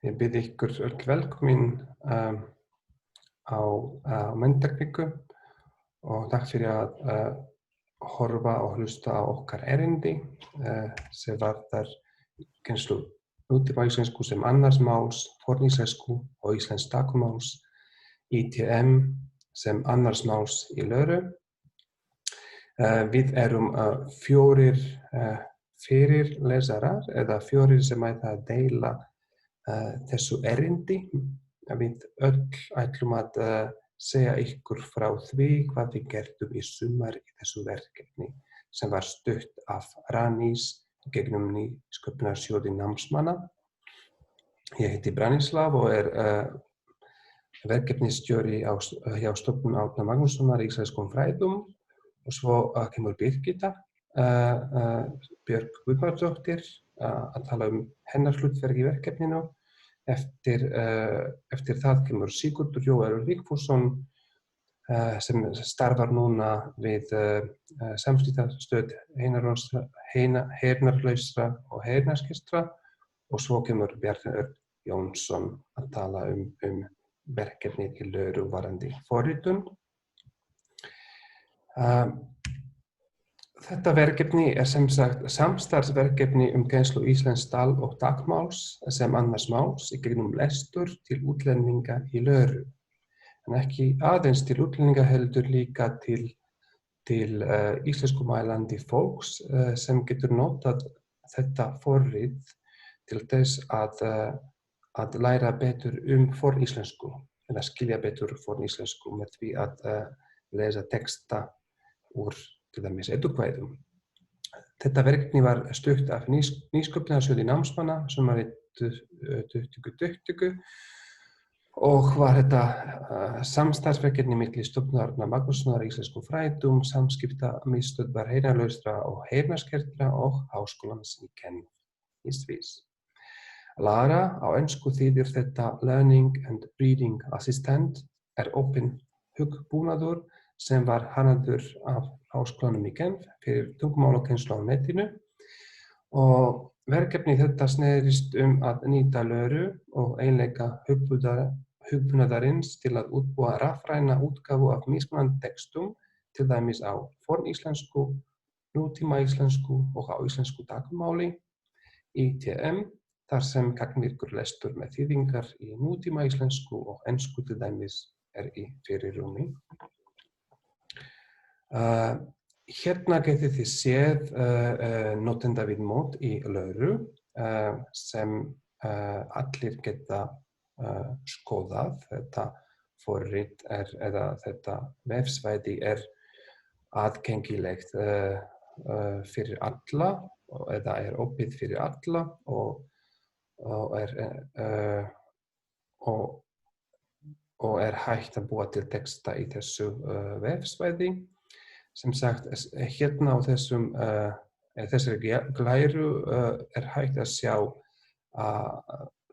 Ég bið ykkur öll velkomin á Menntakrikku og takk fyrir að horfa og hlusta á okkar erindi sem varðar kennslu nútímaíslensku sem annars máls, forníslensku og íslensks táknmáls, ITM sem annars máls í Löru. Við erum fjórir fyrirlesarar eða fjórir sem ætla að deila þessu erindi. Við öll ætlum að segja ykkur frá því hvað við gerðum í sumar í þessu verkefni sem var stutt af Rannís gegnum Nýsköpunarsjóði námsmanna. Ég heiti Branislav og verkefnisstjóri hjá Stofnun Árna Magnússonar í íslenskum fræðum og svo kemur Birgitta Björk Guðmarsdóttir að tala hennar hlutverk í verkefninu. Eftir það kemur Sigurður Jóel Vigfússon sem starfar núna við samskiptastöð heyrnarlausra og heyrnarskertra og svo kemur Bjarni Örn Jónsson að tala verkefnið í Löru varðandi forritun. Þetta verkefni sem sagt samstarfsverkefni kennslu íslensks tal- og táknmáls sem annars máls í gegnum lestur til útlendinga í Löru. En ekki aðeins til útlendinga heldur líka til íslenskumælandi fólks sem getur notað þetta forrit til þess að læra betur forníslensku eða skilja betur forníslensku með því að lesa texta úr til dæmis edukvæðum. Þetta verkefni var stutt af Nýsköpunarsjóði námsmanna sumarið 2020 og var þetta samstarfsverkefni milli Stofnunar Árna Magnússonar í íslenskum fræðum, Samskiptamiðstöðvar heyrnarlausra og heyrnarskertra og Háskólans í Genf í Sviss. Lara á ensku þýðir þetta Learning and Reading Assistant opinn hugbúnaður sem var hannaður af Háskólanum í Genf fyrir tungumálakennslu á netinu og verkefni þetta snerist að nýta Löru og eiginleika hugbúnaðarins til að útbúa rafræna útgáfu af mismunandi textum, til dæmis á forníslensku, nútímaíslensku og á íslensku táknmáli, ITM, þar sem gagnvirkur lestur með þýðingar í nútímaíslensku og ensku til dæmis í fyrirrúmi. Hérna getið þið séð notendaviðmót í Löru sem allir geta skoðað. Þetta forrit eða þetta vefsvæði aðgengilegt fyrir alla eða opið fyrir alla og hægt að búa til texta í þessu vefsvæði. Sem sagt, hérna á þessari glæru hægt að sjá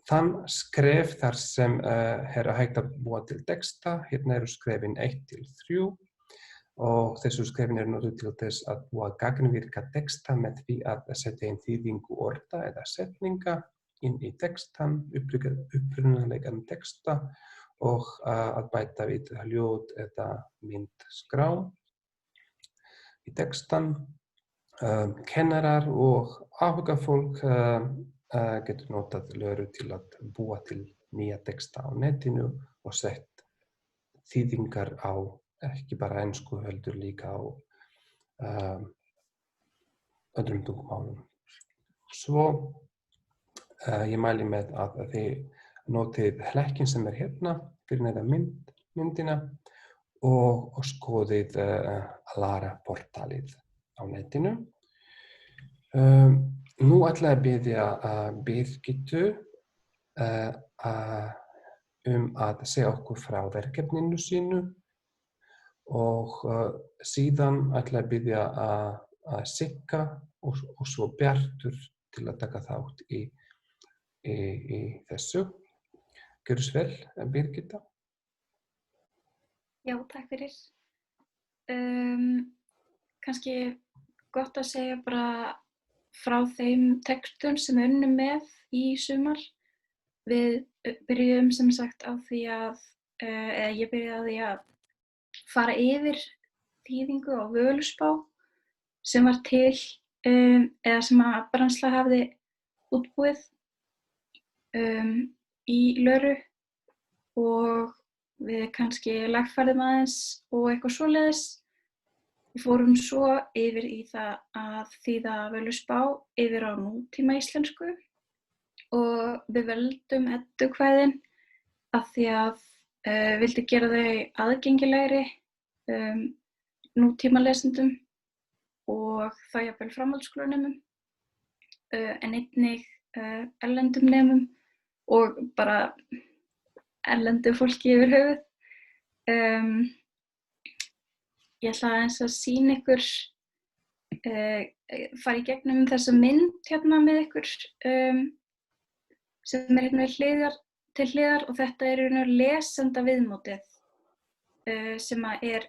þann skref þar sem hægt að búa til texta. Hérna eru skrefin 1-3 og þessu skrefin notuð til þess að búa gagnvirka texta með því að setja inn þýðingu orða eða setninga inn í textan, upprunalegan texta og að bæta við hljóð eða myndskrá í textan. Kennarar og áhugafólk getur notað Löru til að búa til nýja texta á netinu og sett þýðingar á ekki bara ensku heldur líka á öðrum tungumálum. Svo ég mæli með að þið notið hlekkin sem hérna fyrir neðan myndina og skoðið Lara portalið á netinu. Nú ætla ég að biðja Birgittu að segja okkur frá verkefninu sínu og síðan ætla ég að biðja Sigga og svo Bjartur til að taka þátt í þessu. Gjörðu svo vel, Birgitta. Já, takk fyrir. Kannski gott að segja bara frá þeim textum sem við unnum með í sumar. við byrjuðum sem sagt á því að, eða ég byrjaði á því að fara yfir þýðingu á Völuspá sem var til, eða sem að Brandsla hafði útbúið í Löru og við kannski lagfærðum aðeins og eitthvað svoleiðis. Við fórum svo yfir í það að þýða Völuspá yfir á nútíma íslensku og við veldum eddukvæðin af því að vildi gera þau aðgengilegri nútíma lesendum og það jafnvel framhaldsskólanemum, en einnig erlendum nemum og bara erlendu fólki yfir höfuð. Ég ætla aðeins að sýna ykkur, fara í gegnum þessa mynd hérna með ykkur sem hérna til hliðar og þetta í raun og lesenda viðmótið sem er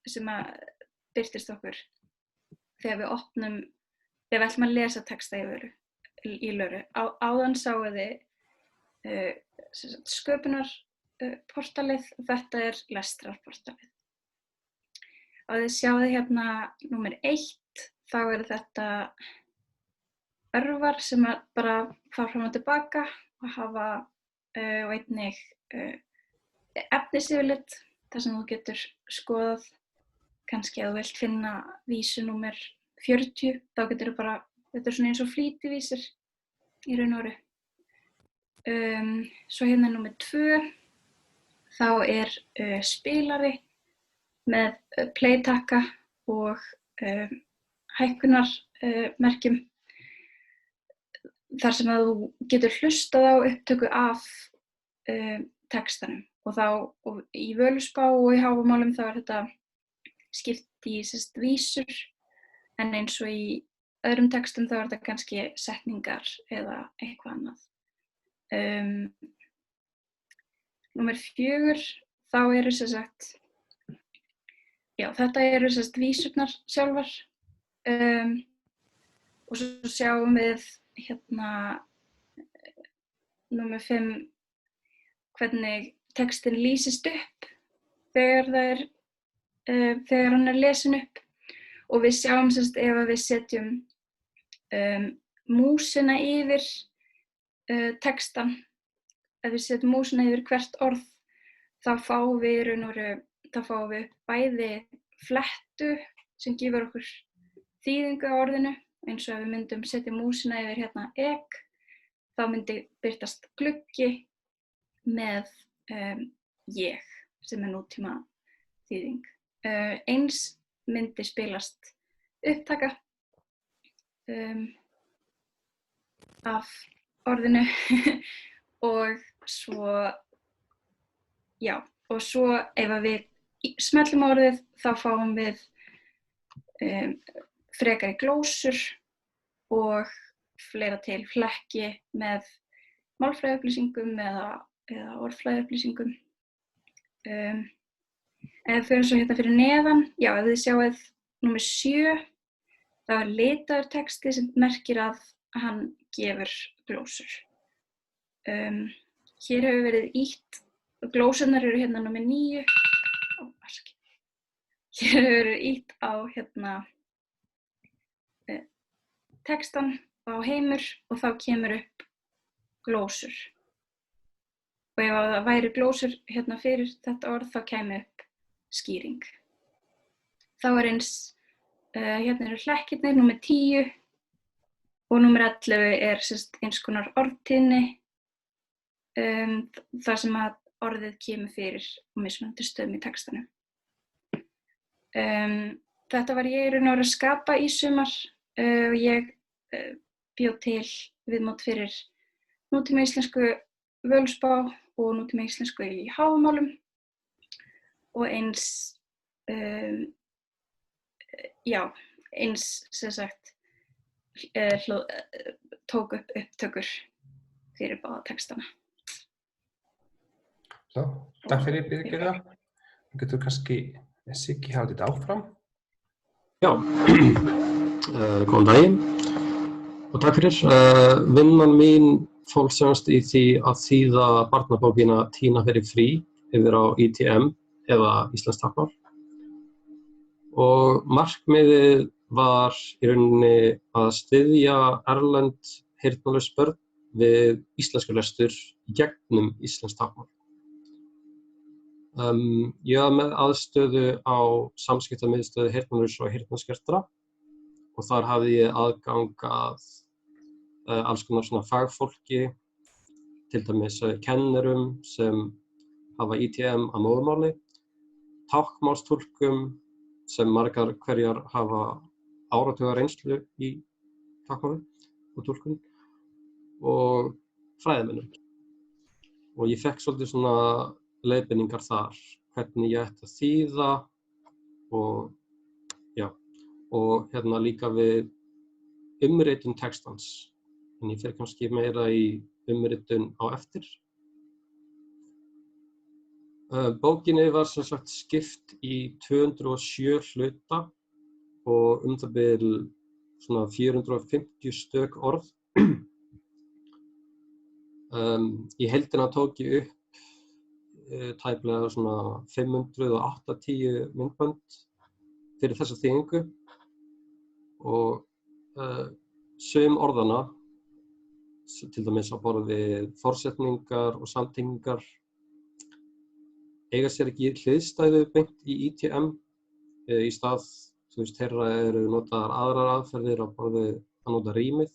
sem birtist okkur þegar við opnum, þegar við ætlum að lesa texta í Löru. Áðan sáuð þið sköpunarportalið og þetta er lestrarportalið. Og þið sjáðu hérna númer 1, þá þetta örvar sem að bara fara fram og tilbaka og hafa og einnig efnisyfirlit þar sem þú getur skoðað kannski að þú vilt finna vísu númer 40, þá getur þú bara, þetta svona eins og flýtivísir í raun og veru. Svo hérna númer 2, þá spilari með playtakka og hækkunarmerkjum þar sem að þú getur hlustað á upptöku af textanum og í Völuspá og í Hávamálum þá þetta skipt í vísur en eins og í öðrum textum þá þetta kannski setningar eða eitthvað annað. Númer 4, þá sem sagt, já, þetta sem sagt vísurnar sjálfar og svo sjáum við hérna númer 5 hvernig textin lýsist upp þegar hann lesin upp og við sjáum sem sagt ef við setjum músina yfir textan, ef við setjum músina yfir hvert orð þá fáum við bæði flettu sem gefur okkur þýðingu á orðinu eins og ef við myndum setja músina yfir hérna ek, þá myndi birtast gluggi með ég sem nútíma þýðing. Eins myndi spilast upptaka af orðinu og svo ef við smellum á orðið þá fáum við frekari glósur og fleira til flekki með málfræðiupplýsingum eða orðfræðiupplýsingum. Ef við förum svo hérna fyrir neðan, já, ef þið sjáið númer 7, þá litaður texti sem merkir að hann gefur glósur. Hér hefur verið ýtt, glósurnar eru hérna númer 9. Hér hefur verið ýtt á hérna textan á heimur og þá kemur upp glósur. Og ef það væri glósur hérna fyrir þetta orð þá kæmi upp skýring. Þá eins, hérna eru hlekkirnir, númer 10 og númer 11 eins konar orðtíðni þar sem að orðið kemur fyrir á mismunandi stöðum í textanum. Þetta var ég í raun og veru að skapa í sumar og ég bjó til viðmót fyrir nútíma íslensku Völuspá og nútíma íslensku í Hávamálum og eins sem sagt tók upp upptökur fyrir báða textana. Svo, takk fyrir Birgitta. Getur kannski Siggi haldið áfram? Já, góðan daginn og takk fyrir. Vinnan mín fólk í því að þýða barnabókina Tína fer í frí yfir á ITM eða íslenskt táknmál. Og markmiðið var í rauninni að styðja erlend heyrnarlaus börn við íslenskulestur í gegnum íslenskt táknmál. Ég var með aðstöðu á samskiptamiðstöð heyrnarlausra og heyrnarskertra og þar hafði ég aðgang að alls konar svona fagfólki, til dæmis kennurum sem hafa ITM að móðurmáli, táknmálstúlkum sem margar hverjar hafa áratuga reynslu í táknmáli og túlkun og fræðimönnum. Og ég fékk svolítið svona leiðbeiningar þar, hvernig ég ætti að þýða og líka við umritun textans. En ég fer kannski meira í umritun á eftir. Bókinni var sem sagt skipt í 207 hluta og það bil svona 450 stök orð. Í heildina tók ég upp tæplega svona 580 myndbönd fyrir þessa þýðingu og sum orðanna, til dæmis á borð við forsetningar og samtengingar, eiga sér ekki hliðstæðu beint í ITM. Í stað þeirra eru notaðar aðrar aðferðir á borð við að nota rímið,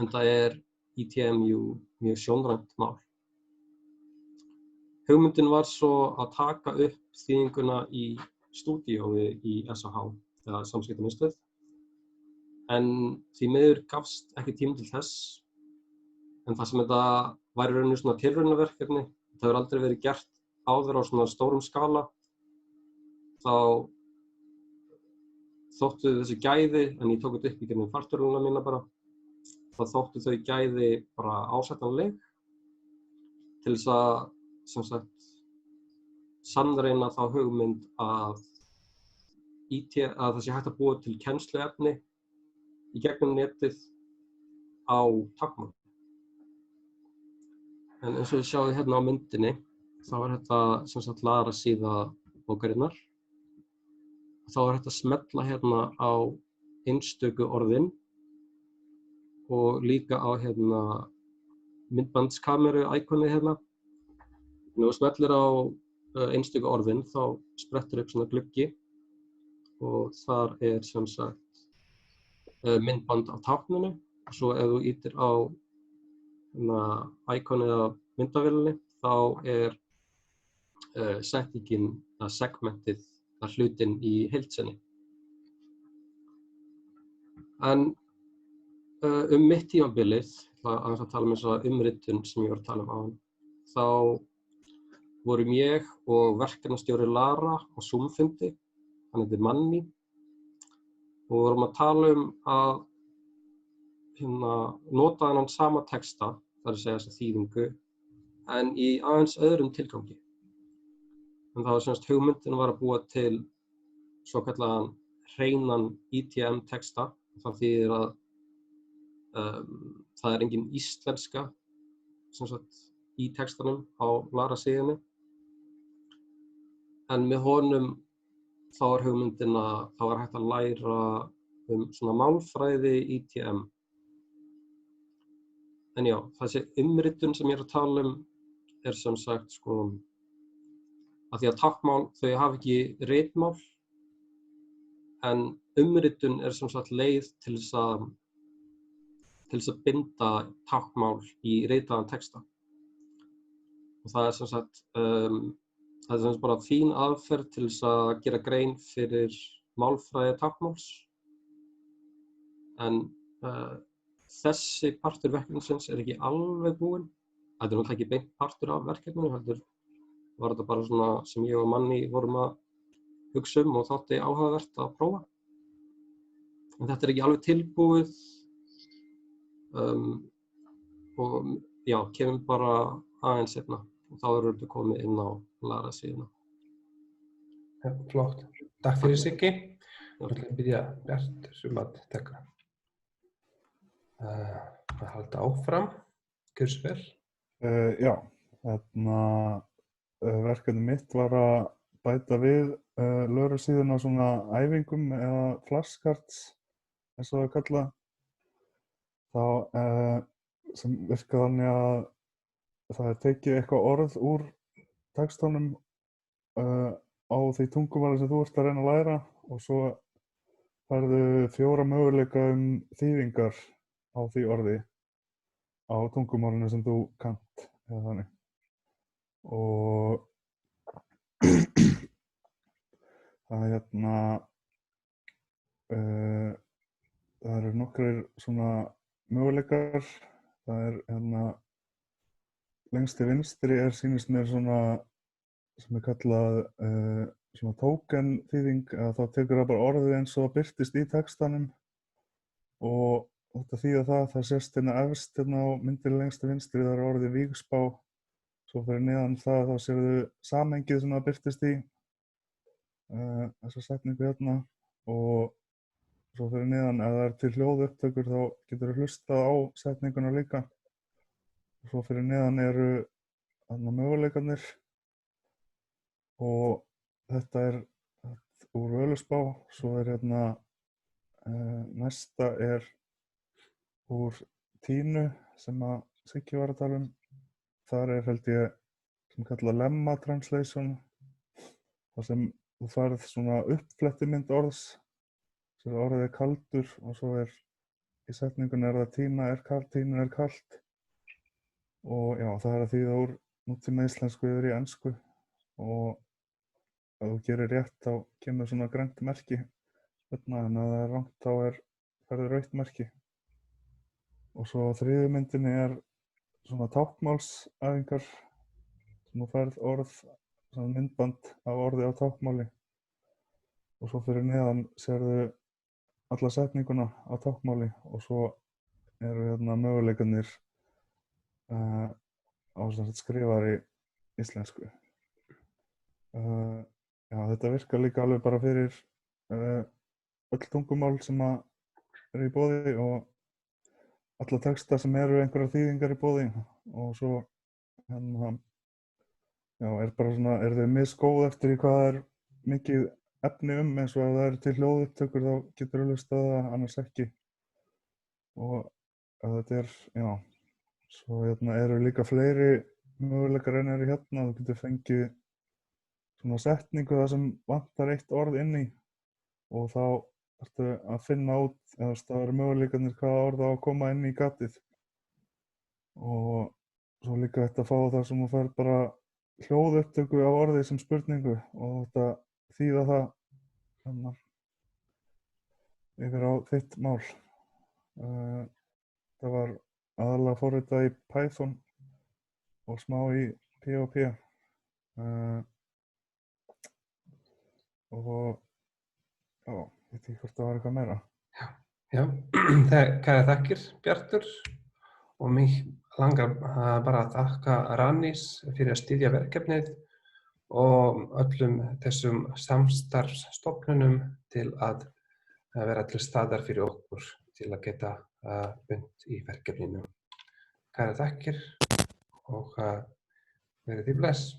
en það er ITM mjög sjónrænt mál. Hugmyndin var svo að taka upp þýðinguna í stúdíói í SAH, eða samskiptamiðstöð, en því miður gafst ekki tími til þess. En það sem þetta var í rauninni svona tilraunaverkefni, það hefur aldrei verið gert áður á svona stórum skala, þá þóttu þessi gæði, en ég tók þetta upp í gegnum fartölvuna mína bara, þá þóttu þau gæði bara ásættanleg til þess að, sem sagt, sannreyna þá hugmynd að það sé hægt að búa til kennsluefni í gegnum netið á táknmáli. En eins og þið sjáið hérna á myndinni, þá er þetta sem sagt laðarasíða bókarinnar. Þá er hægt að smella hérna á einstöku orðin og líka á hérna myndbandskameru íkonið hérna. Nú smellir á einstöku orðin, þá sprettur upp svona gluggi og þar er sem sagt myndband af tákninu. Og svo ef þú ýtir á íkonið af myndavélinni, þá er setningin að segmentið að hlutinn í heild sinni. En mitt tímabilið, aðeins að tala um þessa umritun sem ég var að tala um áðan, þá vorum ég og verkefnastjóri Lara á Zoom-fundi, hann heitir Manni, og vorum að tala um að nota þennan sama texta, það er að segja þessa þýðingu, en í aðeins öðrum tilgangi. En það var semst hugmyndin var að búa til svokallaðan hreinan ITM texta. Það þýðir að það er engin íslenska sem sagt í textanum á Lara-síðunni. En með honum þá er hugmyndin að þá er hægt að læra svona málfræði ITM. En já, þessi umritun sem ég er að tala um er sem sagt að því að táknmál, þau hafa ekki ritmál, en umritun er sem sagt leið til þess að binda táknmál í ritaðan texta. Og það er sem sagt bara fín aðferð til þess að gera grein fyrir málfræði táknmáls. En þessi partur verkefnisins er ekki alveg búinn. Þetta er náttúrulega ekki beint partur af verkefninu, heldur var þetta bara svona sem ég og Manni vorum að hugsa um og þótti áhugavert að prófa. En þetta er ekki alveg tilbúið og já, kemur bara aðeins seinna og þá eru þetta komið inn á Lara-síðuna. Ja, flott. Takk fyrir Siggi. Ég ætla að biðja Bjart að taka að halda áfram. Gjörðu svo vel. Já, verkefni mitt var að bæta við LÖRU-síðuna svona æfingum eða flashcards, eins og það er kallað. Þá sem virka þannig að það er tekið eitthvað orð úr textanum á því tungumáli sem þú ert að reyna að læra og svo færðu 4 möguleika þýðingar á því orði á tungumálinu sem þú kannt eða þannig. Og það það eru nokkrir svona möguleikar. Það er lengst til vinstri sýnist mér svona sem er kallað svona token þýðing, að þá tekur það bara orðið eins og það birtist í textanum og þetta þýða það sést hérna efst hérna á myndinni lengst til vinstri, það er orðið vígspá, svo fyrir neðan það þá sérðu samhengið sem það birtist í þessa setningu hérna og svo fyrir neðan ef það er til hljóðupptökur þá getur þú hlustað á setninguna líka og svo fyrir neðan eru þarna möguleikarnir og þetta er úr Völuspá, svo er hérna næsta er úr Tínu sem að Siggi var að tala um. Þar er held ég sem kallað lemma translation, þar sem þú færð svona uppflettimynd orðs, sem orðið er kaldur og svo er í setningunni er það Tína er kalt, Tínu er kalt og já, það er að þýða úr nútíma íslensku yfir í ensku og ef þú gerir rétt þá kemur svona grænt merki hérna, en ef það er rangt þá færðu rautt merki. Og svo á þriðju myndinni er svona táknmálsæfingar sem þú færð orð, svona myndband af orði á táknmáli og svo fyrir neðan sérðu alla setninguna á táknmáli og svo eru hérna möguleikarnir á skrifar í íslensku. Já, þetta virkar líka alveg bara fyrir öll tungumál sem eru í boði og alla texta sem eru einhverjar þýðingar í boði og svo hérna, já, bara svona, þau misgóð eftir í hvað er mikið efni eins og ef það eru til hljóðupptökur þá getur þú hlustað það, annars ekki. Og ef þetta já, svo hérna eru líka fleiri möguleikar en eru hérna, þú getur fengið svona setningu þar sem vantar eitt orð inn í og þá ertu að finna út eða það eru möguleikarnir hvaða orð á að koma inn í gatið og svo líka þetta að fá það sem þú fær bara hljóðupptöku af orði sem spurningu og þetta þýða það yfir á þitt mál. Það var aðalega forritað í Python og smá í PHP. Og já, veit ekki hvort það var eitthvað meira. Já, kærar þakkir Bjartur og mig langar bara að þakka Rannís fyrir að styðja verkefnið og öllum þessum samstarfsstofnunum til að vera til staðar fyrir okkur til að geta bunt í verkefninu. Kærar þakkir og verið þið bless.